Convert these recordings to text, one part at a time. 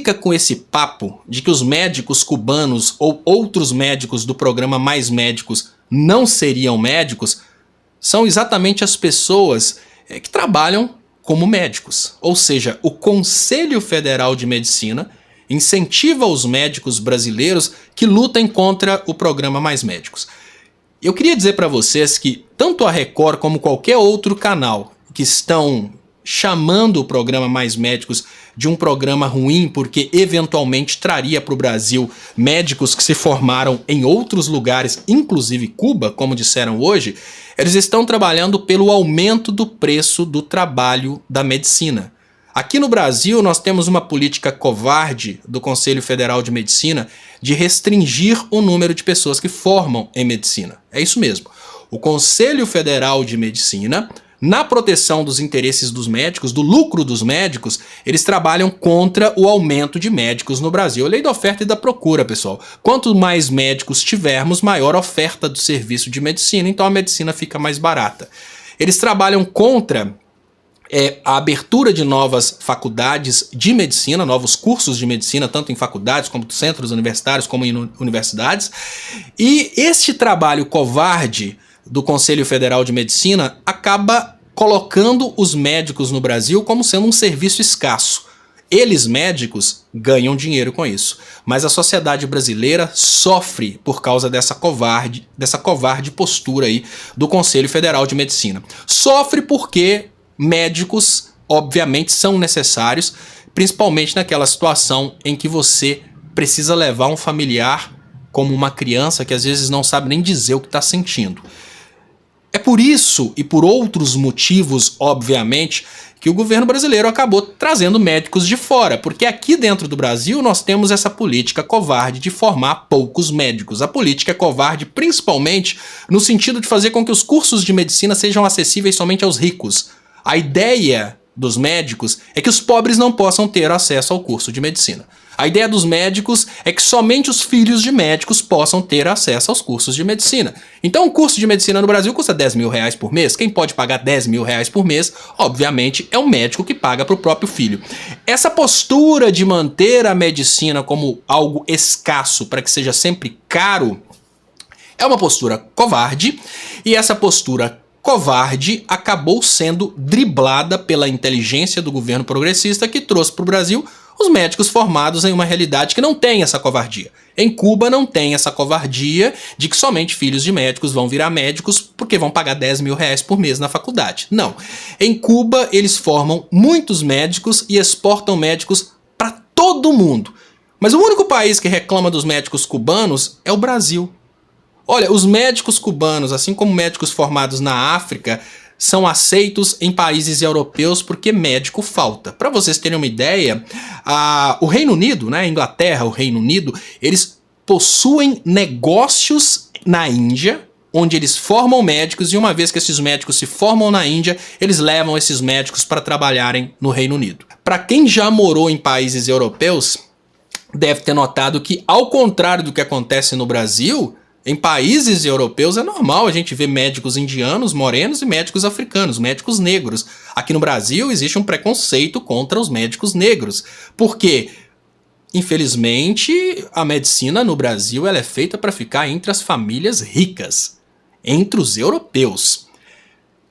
fica com esse papo de que os médicos cubanos ou outros médicos do programa Mais Médicos não seriam médicos são exatamente as pessoas que trabalham como médicos. Ou seja, o Conselho Federal de Medicina incentiva os médicos brasileiros que lutem contra o programa Mais Médicos. Eu queria dizer para vocês que tanto a Record como qualquer outro canal que estão chamando o programa Mais Médicos de um programa ruim porque eventualmente traria para o Brasil médicos que se formaram em outros lugares, inclusive Cuba, como disseram hoje, eles estão trabalhando pelo aumento do preço do trabalho da medicina. Aqui no Brasil nós temos uma política covarde do Conselho Federal de Medicina de restringir o número de pessoas que formam em medicina. É isso mesmo. O Conselho Federal de Medicina, na proteção dos interesses dos médicos, do lucro dos médicos, eles trabalham contra o aumento de médicos no Brasil. A lei da oferta e da procura, pessoal. Quanto mais médicos tivermos, maior oferta do serviço de medicina, então a medicina fica mais barata. Eles trabalham contra a abertura de novas faculdades de medicina, novos cursos de medicina, tanto em faculdades como centros universitários, como em universidades. E este trabalho covarde do Conselho Federal de Medicina acaba colocando os médicos no Brasil como sendo um serviço escasso. Eles, médicos, ganham dinheiro com isso. Mas a sociedade brasileira sofre por causa dessa covarde postura aí do Conselho Federal de Medicina. Sofre porque médicos, obviamente, são necessários, principalmente naquela situação em que você precisa levar um familiar como uma criança que às vezes não sabe nem dizer o que está sentindo. É por isso e por outros motivos, obviamente, que o governo brasileiro acabou trazendo médicos de fora, porque aqui dentro do Brasil nós temos essa política covarde de formar poucos médicos. A política é covarde principalmente no sentido de fazer com que os cursos de medicina sejam acessíveis somente aos ricos. A ideia dos médicos é que os pobres não possam ter acesso ao curso de medicina. A ideia dos médicos é que somente os filhos de médicos possam ter acesso aos cursos de medicina. Então um curso de medicina no Brasil custa 10 mil reais por mês. Quem pode pagar 10 mil reais por mês, obviamente, é um médico que paga para o próprio filho. Essa postura de manter a medicina como algo escasso para que seja sempre caro é uma postura covarde, e essa postura covarde acabou sendo driblada pela inteligência do governo progressista que trouxe para o Brasil os médicos formados em uma realidade que não tem essa covardia. Em Cuba não tem essa covardia de que somente filhos de médicos vão virar médicos porque vão pagar 10 mil reais por mês na faculdade. Não. Em Cuba eles formam muitos médicos e exportam médicos para todo mundo. Mas o único país que reclama dos médicos cubanos é o Brasil. Olha, os médicos cubanos, assim como médicos formados na África, são aceitos em países europeus porque médico falta. Para vocês terem uma ideia, o Reino Unido, né, a Inglaterra, o Reino Unido, eles possuem negócios na Índia, onde eles formam médicos, e uma vez que esses médicos se formam na Índia, eles levam esses médicos para trabalharem no Reino Unido. Para quem já morou em países europeus, deve ter notado que, ao contrário do que acontece no Brasil, em países europeus é normal a gente ver médicos indianos, morenos e médicos africanos, médicos negros. Aqui no Brasil existe um preconceito contra os médicos negros, porque, infelizmente, a medicina no Brasil ela é feita para ficar entre as famílias ricas, entre os europeus.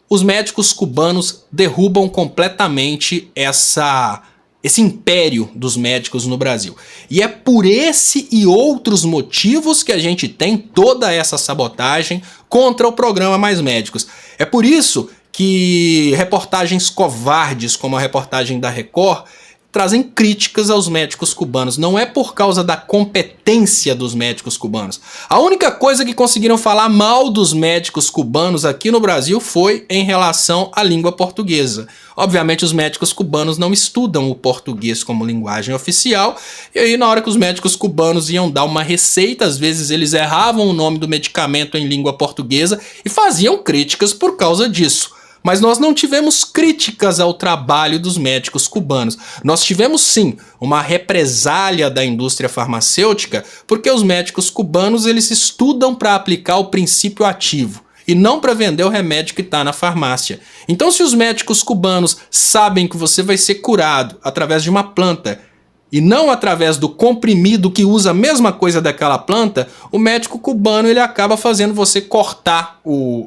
Os médicos cubanos derrubam completamente esse império dos médicos no Brasil. E é por esse e outros motivos que a gente tem toda essa sabotagem contra o programa Mais Médicos. É por isso que reportagens covardes, como a reportagem da Record, trazem críticas aos médicos cubanos. Não é por causa da competência dos médicos cubanos. A única coisa que conseguiram falar mal dos médicos cubanos aqui no Brasil foi em relação à língua portuguesa. Obviamente os médicos cubanos não estudam o português como linguagem oficial, e aí na hora que os médicos cubanos iam dar uma receita, às vezes eles erravam o nome do medicamento em língua portuguesa e faziam críticas por causa disso. Mas nós não tivemos críticas ao trabalho dos médicos cubanos. Nós tivemos sim uma represália da indústria farmacêutica, porque os médicos cubanos eles estudam para aplicar o princípio ativo e não para vender o remédio que está na farmácia. Então, se os médicos cubanos sabem que você vai ser curado através de uma planta e não através do comprimido que usa a mesma coisa daquela planta, o médico cubano ele acaba fazendo você cortar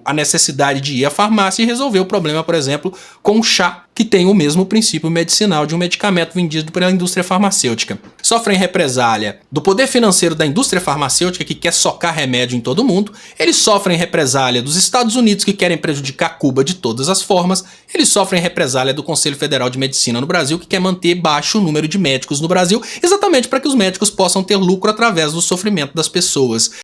a necessidade de ir à farmácia e resolver o problema, por exemplo, com um chá que tem o mesmo princípio medicinal de um medicamento vendido pela indústria farmacêutica. Sofrem represália do poder financeiro da indústria farmacêutica que quer socar remédio em todo mundo, eles sofrem represália dos Estados Unidos que querem prejudicar Cuba de todas as formas, eles sofrem represália do Conselho Federal de Medicina no Brasil que quer manter baixo o número de médicos no Brasil, exatamente para que os médicos possam ter lucro através do sofrimento das pessoas.